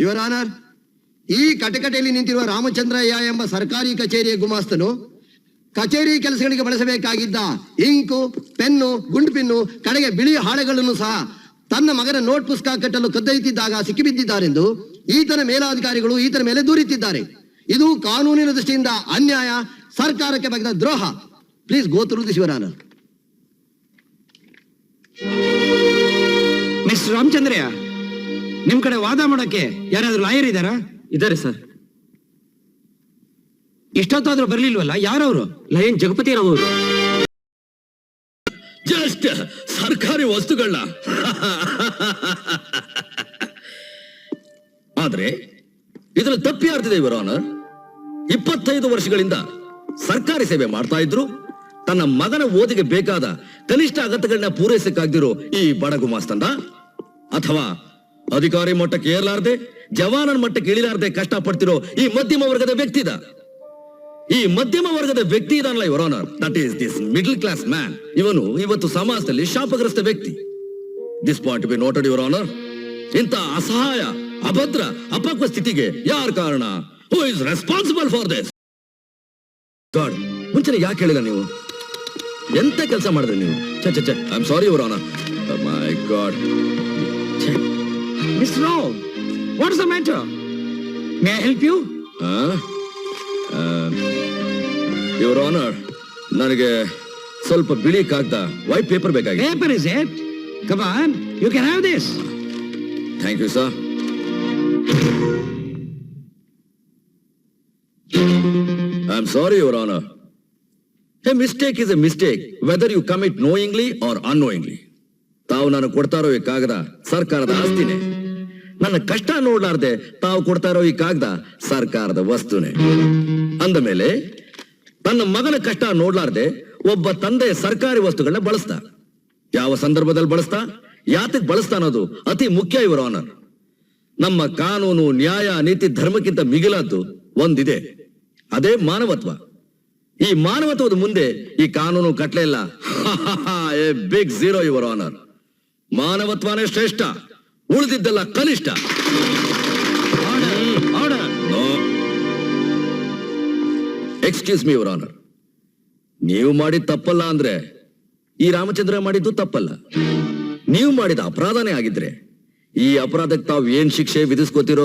Your honour, ಈ ಕಟಕಟೆಯಲ್ಲಿ ನಿಂತಿರುವ ರಾಮಚಂದ್ರಯ್ಯ ಎಂಬ ಸರ್ಕಾರಿ ಕಚೇರಿಯ ಗುಮಾಸ್ತನು ಕಚೇರಿ ಕೆಲಸಗಳಿಗೆ ಬಳಸಬೇಕಾಗಿದ್ದ ಇಂಕು, ಪೆನ್ನು, ಗುಂಡು ಪಿನ್ನು, ಕಡೆಗೆ ಬಿಳಿ ಹಾಳೆಗಳನ್ನು ಸಹ ತನ್ನ ಮಗನ ನೋಟ್ ಪುಸ್ತಕ ಕಟ್ಟಲು ಕದ್ದೊಯ್ಯುತ್ತಿದ್ದಾಗ ಸಿಕ್ಕಿಬಿದ್ದಿದ್ದಾರೆಂದು ಈತನ ಮೇಲಾಧಿಕಾರಿಗಳು ಈತನ ಮೇಲೆ ದೂರಿತ್ತಿದ್ದಾರೆ. ಇದು ಕಾನೂನಿನ ದೃಷ್ಟಿಯಿಂದ ಅನ್ಯಾಯ, ಸರ್ಕಾರಕ್ಕೆ ಬಗೆದ ದ್ರೋಹ. Please go through this your honour. Mister Ramachandraiah, ನಿಮ್ ಕಡೆ ವಾದ ಮಾಡಕ್ಕೆ ಯಾರಾದ್ರೂ ಲಾಯರ್ ಇದ್ದಾರಾ? ಇದ್ದಾರೆ ಸರ್. ಇಷ್ಟೊತ್ತಾದ್ರೂ ಬರ್ಲಿಲ್ವಲ್ಲ? ಯಾರವರು? ಲಯನ್ ಜಗಪತಿ ರಾವ್ ಅವರು. ಜಸ್ಟ್ ಸರ್ಕಾರಿ ವಸ್ತುಗಳನ್ನ ಆದ್ರೆ ಇದ್ರಲ್ಲಿ ತಪ್ಪಿ ಯಾರ್ದಿದೆ ಯುವರ್ ಆನರ್? 25 ವರ್ಷಗಳಿಂದ ಸರ್ಕಾರಿ ಸೇವೆ ಮಾಡ್ತಾ ಇದ್ರು ತನ್ನ ಮಗನ ಓದಿಗೆ ಬೇಕಾದ ಕನಿಷ್ಠ ಅಗತ್ಯಗಳನ್ನ ಪೂರೈಸಕ್ಕಾಗ್ದಿರೋ ಈ ಬಡ ಗುಮಾಸ್ತಂದ, ಅಥವಾ ಅಧಿಕಾರಿ ಮಟ್ಟಕ್ಕೆ ಏರ್ಲಾರ್ದೆ ಜವಾನನ ಮಟ್ಟಕ್ಕೆ ಇಳಿಲಾರ್ದೆ ಕಷ್ಟ ಪಡ್ತಿರೋ ಈ ಮಧ್ಯಮ ವರ್ಗದ ವ್ಯಕ್ತಿದ. ಈ ಮಧ್ಯಮ ವರ್ಗದ ವ್ಯಕ್ತಿ ಇದನ್ನಲ್ಲ your honour, that is this middle class man. ಇವನು ಇವತ್ತು ಸಮಾಜದಲ್ಲಿ ಶಾಪಗ್ರಸ್ತ ವ್ಯಕ್ತಿ. This point be noted your honour. ಇಂಥ ಅಸಹಾಯ, ಅಭದ್ರ, ಅಪಕ್ವ ಸ್ಥಿತಿಗೆ ಯಾರ ಕಾರಣ? Who is responsible for this? God, ಮುಂಚೆನೆ ಯಾಕೆ ಹೇಳಿಲ್ಲ ನೀವು? ಎಂತ ಕೆಲಸ ಮಾಡಿದ್ರಿ ನೀವು? I am sorry your honour. My god. Mister Rao, what is the matter? May I help you? Your honour, ನನಗೆ ಸ್ವಲ್ಪ ಬಿಳಿ ಕಾಗದ, ವೈಟ್ ಪೇಪರ್ ಬೇಕಾಗಿದೆ. Paper is it? Come on, you can have this. Thank you, sir. I'm sorry, Your Honor. A mistake is a mistake, whether you commit knowingly or unknowingly. ತಾವು ನಾನು ಕೊಡ್ತಾ ಇರೋ ಈ ಕಾಗದ ಸರ್ಕಾರದ ಆಸ್ತಿನೇ. ನನ್ನ ಕಷ್ಟ ನೋಡ್ಲಾರ್ದೆ ತಾವು ಕೊಡ್ತಾ ಇರೋ ಈ ಕಾಗದ ಸರ್ಕಾರದ ವಸ್ತುನೇ. ಅಂದ ಮೇಲೆ ತನ್ನ ಮಗನ ಕಷ್ಟ ನೋಡ್ಲಾರ್ದೆ ಒಬ್ಬ ತಂದೆ ಸರ್ಕಾರಿ ವಸ್ತುಗಳನ್ನ ಬಳಸ್ತಾ, ಯಾವ ಸಂದರ್ಭದಲ್ಲಿ ಬಳಸ್ತಾ, ಯಾತಕ್ ಬಳಸ್ತಾ ಅನ್ನೋದು ಅತಿ ಮುಖ್ಯ ಯುವರ್ ಆನರ್. ನಮ್ಮ ಕಾನೂನು, ನ್ಯಾಯ, ನೀತಿ, ಧರ್ಮಕ್ಕಿಂತ ಮಿಗಿಲಾದ್ದು ಒಂದಿದೆ, ಅದೇ ಮಾನವತ್ವ. ಈ ಮಾನವತ್ವದ ಮುಂದೆ ಈ ಕಾನೂನು ಕಟ್ಲೆ ಇಲ್ಲ. A big zero your honour. ಮಾನವತ್ವನೇ ಶ್ರೇಷ್ಠ, ಉಳಿದಿದ್ದೆಲ್ಲ ಕನಿಷ್ಠ. ಎಕ್ಸ್ಕ್ಯೂಸ್ ಮಿ ಯುವರ್ ಆನರ್, ನೀವು ಮಾಡಿದ ತಪ್ಪಲ್ಲ ಅಂದ್ರೆ ಈ ರಾಮಚಂದ್ರ ಮಾಡಿದ್ದು ತಪ್ಪಲ್ಲ. ನೀವು ಮಾಡಿದ ಅಪರಾಧನೇ ಆಗಿದ್ರೆ ಈ ಅಪರಾಧಕ್ಕೆ ತಾವು ಏನ್ ಶಿಕ್ಷೆ ವಿಧಿಸ್ಕೋತಿರೋ